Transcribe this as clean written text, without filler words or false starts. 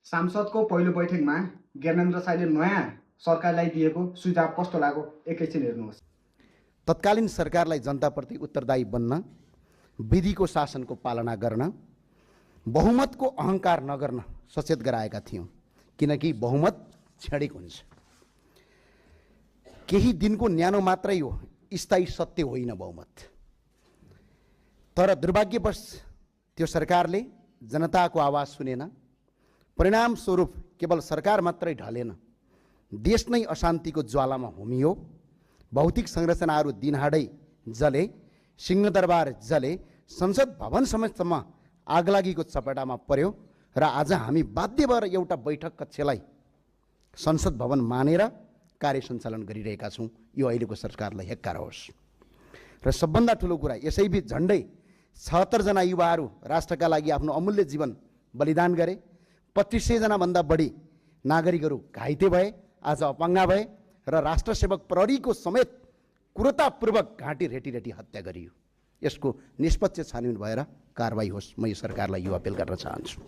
सांसदको पहिलो बैठकमा ज्ञानेन्द्र साईले नयाँ सरकारलाई दिएको सुझाव कस्तो लाग्यो एकैछिन हेर्नुहोस्। तत्कालीन सरकारलाई जनताप्रति उत्तरदायी बन्न, विधिको शासनको पालना गर्न, बहुमतको अहङ्कार नगर्न सचेत गराएका थियौँ। किनकि बहुमत क्षणिक हुन्छ, केही दिनको न्यानो मात्रै हो, स्थायी सत्य होइन बहुमत। तर दुर्भाग्यवश त्यो सरकारले जनताको आवाज सुनेन। परिणामस्वरूप केवल सरकार मात्रै ढलेन, देश नै अशान्तिको ज्वालामा होमियो। भौतिक संरचनाहरू दिनहाडै जले, सिंहदरबार जले, संसद भवन समेतसम्म आगलागीको चपेटामा पर्यो र आज हामी बाध्य भएर एउटा बैठक कक्षलाई संसद भवन मानेर कार्य सञ्चालन गरिरहेका छौँ। यो अहिलेको सरकारलाई हेक्कार होस्। र सबभन्दा ठुलो कुरा, यसैबीच झन्डै 76 जना युवाहरू राष्ट्रका लागि आफ्नो अमूल्य जीवन बलिदान गरे। 2500 जनाभन्दा बढी नागरिकहरू घाइते भए, आज अपाङ्ग भए र राष्ट्रसेवक प्रहरीको समेत क्रूरतापूर्वक घाँटी रेटी हत्या गरियो। यसको निष्पक्ष छानबिन भएर कारबाही होस्। म यो सरकारलाई यो अपिल गर्न चाहन्छु।